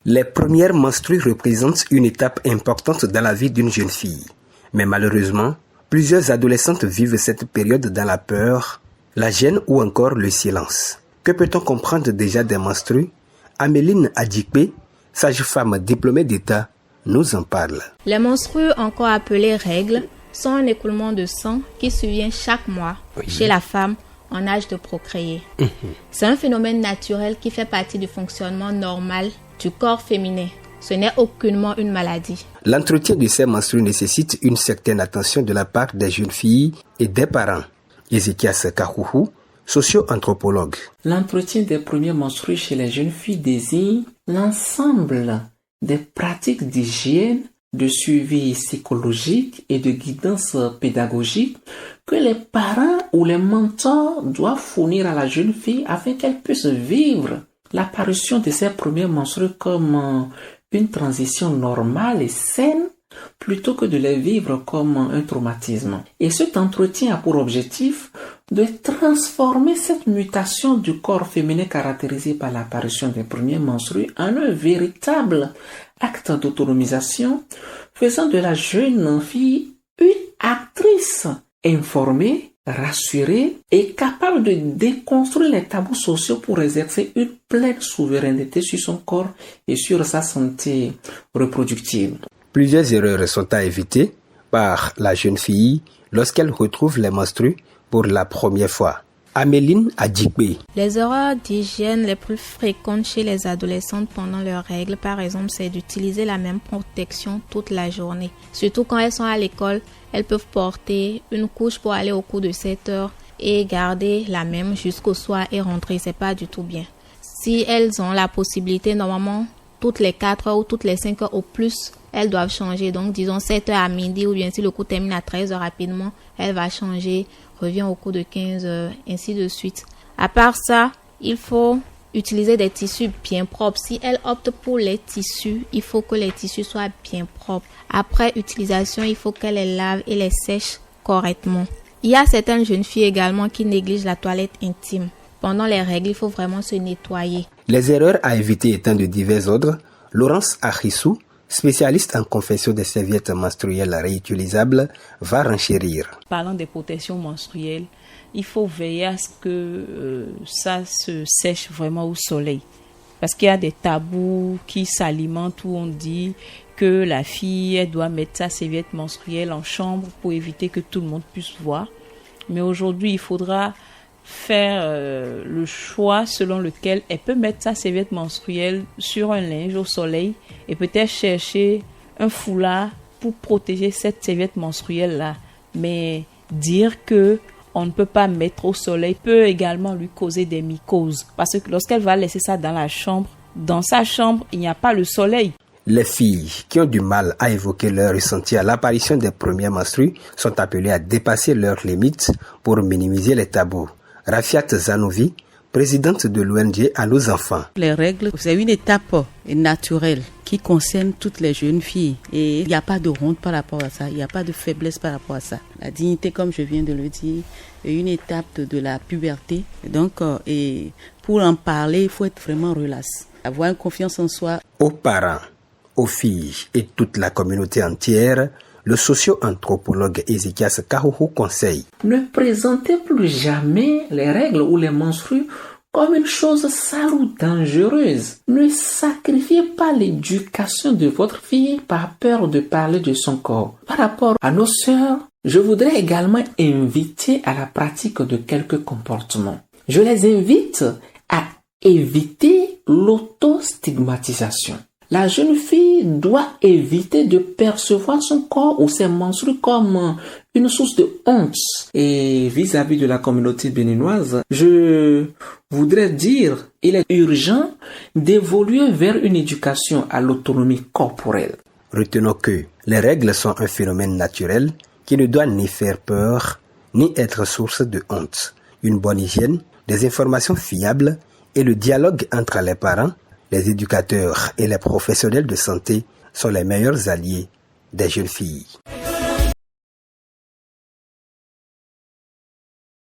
Les premières menstrues représentent une étape importante dans la vie d'une jeune fille. Mais malheureusement, plusieurs adolescentes vivent cette période dans la peur, la gêne ou encore le silence. Que peut-on comprendre déjà des menstrues? Améline Adjikpe, sage-femme diplômée d'État, nous en parle. Les menstrues, encore appelées règles, sont un écoulement de sang qui survient chaque mois chez la femme en âge de procréer. C'est un phénomène naturel qui fait partie du fonctionnement normal du corps féminin. Ce n'est aucunement une maladie. L'entretien de ces menstrues nécessite une certaine attention de la part des jeunes filles et des parents. Ezekias Kahoulou, socio-anthropologue. L'entretien des premiers menstrues chez les jeunes filles désigne l'ensemble des pratiques d'hygiène, de suivi psychologique et de guidance pédagogique que les parents ou les mentors doivent fournir à la jeune fille afin qu'elle puisse vivre l'apparition de ses premiers menstrues comme une transition normale et saine plutôt que de les vivre comme un traumatisme. Et cet entretien a pour objectif de transformer cette mutation du corps féminin caractérisée par l'apparition des premiers menstrues en un véritable acte d'autonomisation, faisant de la jeune fille une actrice informée, rassurée et capable de déconstruire les tabous sociaux pour exercer une pleine souveraineté sur son corps et sur sa santé reproductive. Plusieurs erreurs sont à éviter par la jeune fille lorsqu'elle retrouve les menstrues pour la première fois. Améline Adjikpe. Les erreurs d'hygiène les plus fréquentes chez les adolescentes pendant leurs règles, par exemple, c'est d'utiliser la même protection toute la journée. Surtout quand elles sont à l'école, elles peuvent porter une couche pour aller au cours de 7 heures et garder la même jusqu'au soir et rentrer. C'est pas du tout bien. Si elles ont la possibilité, normalement, toutes les 4 heures ou toutes les 5 heures au plus, elles doivent changer. Donc, disons 7 heures à midi ou bien si le cours termine à 13 heures rapidement, elle va changer, revient au cours de 15 heures, ainsi de suite. À part ça, il faut utiliser des tissus bien propres. Si elle opte pour les tissus, il faut que les tissus soient bien propres. Après utilisation, il faut qu'elle les lave et les sèche correctement. Il y a certaines jeunes filles également qui négligent la toilette intime. Pendant les règles, il faut vraiment se nettoyer. Les erreurs à éviter étant de divers ordres, Laurence Achissou, spécialiste en confection des serviettes menstruelles réutilisables, va renchérir. Parlant des protections menstruelles, il faut veiller à ce que ça se sèche vraiment au soleil. Parce qu'il y a des tabous qui s'alimentent où on dit que la fille elle doit mettre sa serviette menstruelle en chambre pour éviter que tout le monde puisse voir. Mais aujourd'hui, il faudra faire le choix selon lequel elle peut mettre sa serviette menstruelle sur un linge au soleil et peut-être chercher un foulard pour protéger cette serviette menstruelle-là. Mais dire que on ne peut pas mettre au soleil peut également lui causer des mycoses. Parce que lorsqu'elle va laisser ça dans la chambre, dans sa chambre, il n'y a pas le soleil. Les filles qui ont du mal à évoquer leur ressenti à l'apparition des premières menstrues sont appelées à dépasser leurs limites pour minimiser les tabous. Rafiat Zanovi, présidente de l'ONG À nos enfants. Les règles, c'est une étape naturelle qui concerne toutes les jeunes filles. Et il n'y a pas de honte par rapport à ça, il n'y a pas de faiblesse par rapport à ça. La dignité, comme je viens de le dire, est une étape de la puberté. Donc, et pour en parler, il faut être vraiment relax, avoir une confiance en soi. Aux parents, aux filles et toute la communauté entière, le socio-anthropologue Ezekias Kahoulou conseille. Ne présentez plus jamais les règles ou les menstrues comme une chose sale ou dangereuse. Ne sacrifiez pas l'éducation de votre fille par peur de parler de son corps. Par rapport à nos sœurs, je voudrais également inviter à la pratique de quelques comportements. Je les invite à éviter l'autostigmatisation. La jeune fille doit éviter de percevoir son corps ou ses menstrues comme une source de honte. Et vis-à-vis de la communauté béninoise, je voudrais dire qu'il est urgent d'évoluer vers une éducation à l'autonomie corporelle. Retenons que les règles sont un phénomène naturel qui ne doit ni faire peur, ni être source de honte. Une bonne hygiène, des informations fiables et le dialogue entre les parents, les éducateurs et les professionnels de santé sont les meilleurs alliés des jeunes filles.